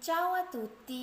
ciao a tutti।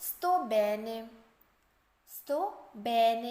sto bene। sto bene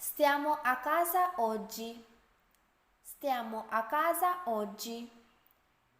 stiamo a casa oggi। stiamo a casa oggi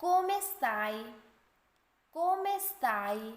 come stai। come stai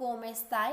come stai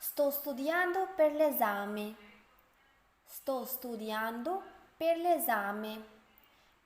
sto studiando per l'esame। sto studiando per l'esame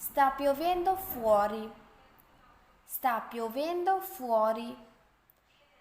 sta piovendo fuori। sta piovendo fuori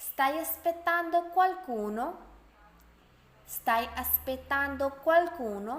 stai aspettando qualcuno। stai aspettando qualcuno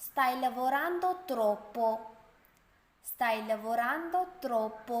stai lavorando troppo। stai lavorando troppo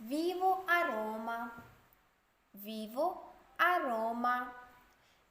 vivo a Roma। vivo a Roma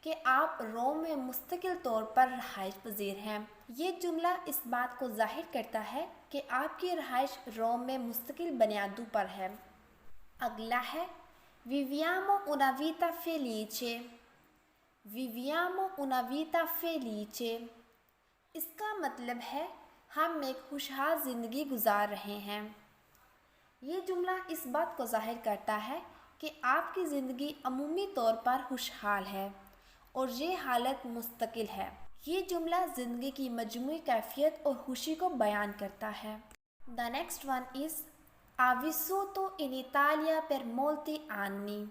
کہ آپ روم میں مستقل طور پر رہائش پذیر ہیں۔ یہ جملہ اس بات کو ظاہر کرتا ہے کہ آپ کی رہائش روم میں مستقل بنیادوں پر ہے۔ اگلا ہے viviamo una vita felice۔ viviamo una vita felice اس کا مطلب ہے ہم ایک خوشحال زندگی گزار رہے ہیں۔ یہ جملہ اس بات کو ظاہر کرتا ہے کہ آپ کی زندگی عمومی طور پر خوشحال ہے اور یہ حالت مستقل ہے۔ یہ جملہ زندگی کی مجموعی کیفیت اور خوشی کو بیان کرتا ہے۔ The next one is ha vissuto in Italia per molti anni۔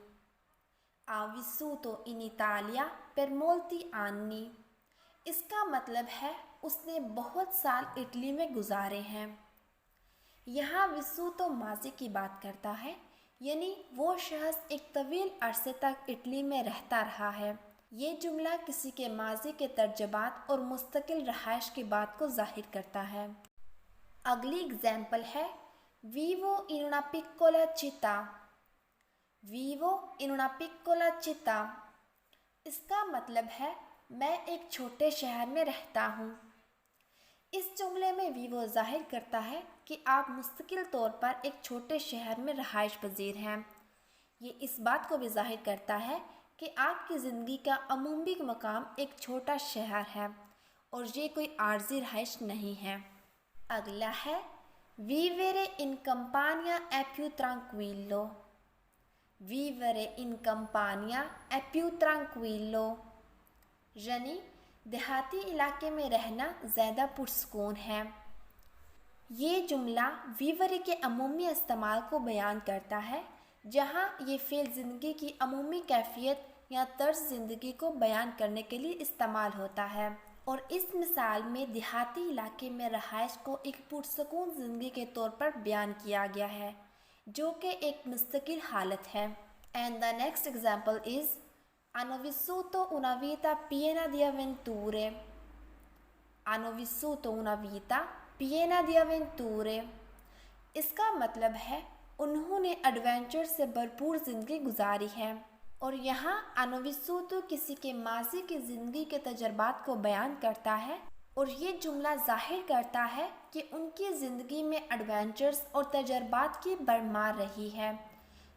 ha vissuto in Italia per molti anni اس کا مطلب ہے اس نے بہت سال اٹلی میں گزارے ہیں۔ یہاں وسوتو ماضی کی بات کرتا ہے، یعنی وہ شخص ایک طویل عرصے تک اٹلی میں رہتا رہا ہے۔ یہ جملہ کسی کے ماضی کے تجربات اور مستقل رہائش کی بات کو ظاہر کرتا ہے۔ اگلی اگزامپل ہے vivo in una piccola città۔ vivo in una piccola città اس کا مطلب ہے میں ایک چھوٹے شہر میں رہتا ہوں۔ اس جملے میں ویوو ظاہر کرتا ہے کہ آپ مستقل طور پر ایک چھوٹے شہر میں رہائش پذیر ہیں۔ یہ اس بات کو بھی ظاہر کرتا ہے کہ آپ کی زندگی کا عمومی مقام ایک چھوٹا شہر ہے اور یہ کوئی عارضی رہائش نہیں ہے۔ اگلا ہے vivere in campagna è più tranquillo۔ vivere in campagna è più tranquillo یعنی دیہاتی علاقے میں رہنا زیادہ پرسکون ہے۔ یہ جملہ ویورے کے عمومی استعمال کو بیان کرتا ہے، جہاں یہ فعل زندگی کی عمومی کیفیت یا طرز زندگی کو بیان کرنے کے لیے استعمال ہوتا ہے، اور اس مثال میں دیہاتی علاقے میں رہائش کو ایک پرسکون زندگی کے طور پر بیان کیا گیا ہے، جو کہ ایک مستقل حالت ہے۔ And the next example is hanno vissuto una vita piena di avventure۔ hanno vissuto una vita piena di avventure اس کا مطلب ہے انہوں نے ایڈونچر سے بھرپور زندگی گزاری ہے، اور یہاں hanno vissuto کسی کے ماضی کی زندگی کے تجربات کو بیان کرتا ہے، اور یہ جملہ ظاہر کرتا ہے کہ ان کی زندگی میں ایڈونچرز اور تجربات کی بھرمار رہی ہے،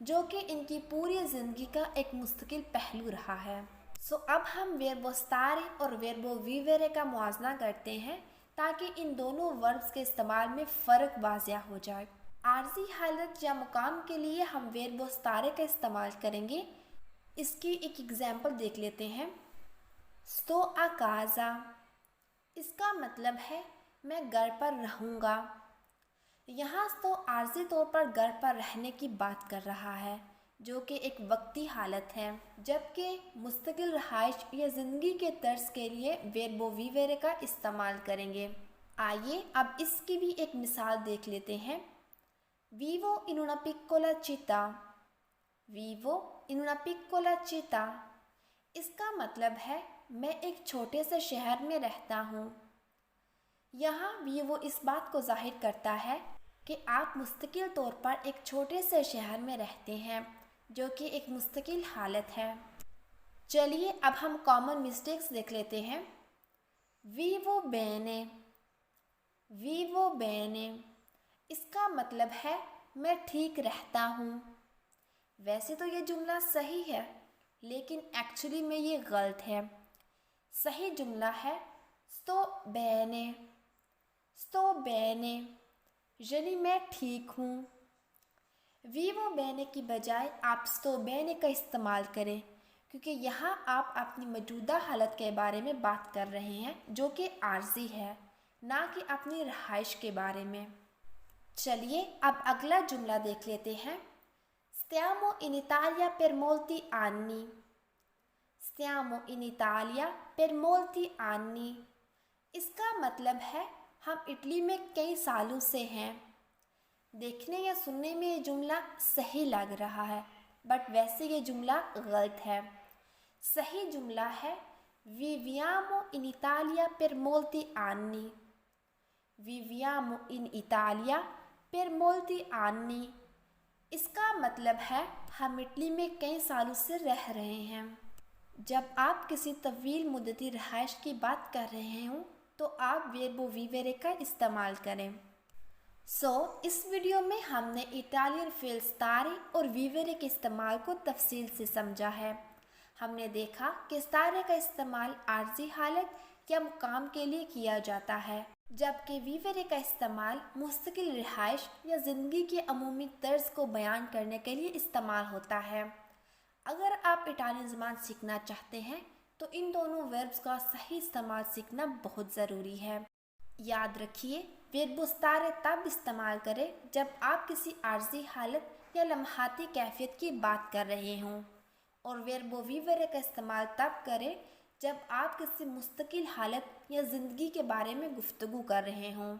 جو کہ ان کی پوری زندگی کا ایک مستقل پہلو رہا ہے۔ اب ہم ویربو stare اور ویربو vivere کا موازنہ کرتے ہیں تاکہ ان دونوں وربز کے استعمال میں فرق واضح ہو جائے۔ عارضی حالت یا مقام کے لیے ہم ویربو stare کا استعمال کریں گے۔ اس کی ایک اگزامپل دیکھ لیتے ہیں۔ sto a casa اس کا مطلب ہے میں گھر پر رہوں گا۔ یہاں sto عارضی طور پر گھر پر رہنے کی بات کر رہا ہے، جو کہ ایک وقتی حالت ہے، جبکہ مستقل رہائش یا زندگی کے طرز کے لیے ویربو vivere کا استعمال کریں گے۔ آئیے اب اس کی بھی ایک مثال دیکھ لیتے ہیں۔ vivo in una piccola città۔ vivo in una piccola città اس کا مطلب ہے میں ایک چھوٹے سے شہر میں رہتا ہوں۔ یہاں vivo اس بات کو ظاہر کرتا ہے کہ آپ مستقل طور پر ایک چھوٹے سے شہر میں رہتے ہیں، جو کہ ایک مستقل حالت ہے۔ چلیے اب ہم کامن مسٹیکس دیکھ لیتے ہیں۔ vivo bene۔ vivo bene اس کا مطلب ہے میں ٹھیک رہتا ہوں۔ ویسے تو یہ جملہ صحیح ہے، لیکن ایکچولی میں یہ غلط ہے۔ صحیح جملہ ہے sto bene۔ sto bene یعنی میں ٹھیک ہوں۔ vivo bene کی بجائے آپ sto bene کا استعمال کریں، کیونکہ یہاں آپ اپنی موجودہ حالت کے بارے میں بات کر رہے ہیں، جو کہ عارضی ہے، نہ کہ اپنی رہائش کے بارے میں۔ چلیے اب اگلا جملہ دیکھ لیتے ہیں۔ stiamo in Italia per molti anni۔ stiamo in Italia per molti anni اس کا مطلب ہے ہم اٹلی میں کئی سالوں سے ہیں۔ دیکھنے یا سننے میں یہ جملہ صحیح لگ رہا ہے، بٹ ویسے یہ جملہ غلط ہے۔ صحیح جملہ ہے viviamo in Italia per molti anni۔ viviamo in Italia per molti anni اس کا مطلب ہے ہم اٹلی میں کئی سالوں سے رہ رہے ہیں۔ جب آپ کسی طویل مدتی رہائش کی بات کر رہے ہوں تو آپ ویربو ویورے کا استعمال کریں۔ اس ویڈیو میں ہم نے اٹالین فعل stare اور vivere کے استعمال کو تفصیل سے سمجھا ہے۔ ہم نے دیکھا کہ stare کا استعمال عارضی حالت یا مقام کے لیے کیا جاتا ہے، جبکہ vivere کا استعمال مستقل رہائش یا زندگی کے عمومی طرز کو بیان کرنے کے لیے استعمال ہوتا ہے۔ اگر آپ اٹالین زبان سیکھنا چاہتے ہیں تو ان دونوں وربز کا صحیح استعمال سیکھنا بہت ضروری ہے۔ یاد رکھیے، ویربو stare تب استعمال کریں جب آپ کسی عارضی حالت یا لمحاتی کیفیت کی بات کر رہے ہوں، اور ویربو vivere کا استعمال تب کریں جب آپ کسی مستقل حالت یا زندگی کے بارے میں گفتگو کر رہے ہوں۔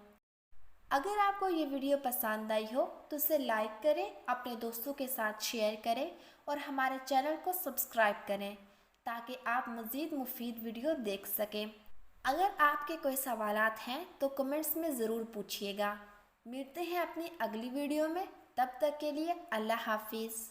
اگر آپ کو یہ ویڈیو پسند آئی ہو تو اسے لائک کریں، اپنے دوستوں کے ساتھ شیئر کریں اور ہمارے چینل کو سبسکرائب کریں تاکہ آپ مزید مفید ویڈیو دیکھ سکیں۔ اگر آپ کے کوئی سوالات ہیں تو کمنٹس میں ضرور پوچھیے گا۔ ملتے ہیں اپنی اگلی ویڈیو میں، تب تک کے لیے اللہ حافظ۔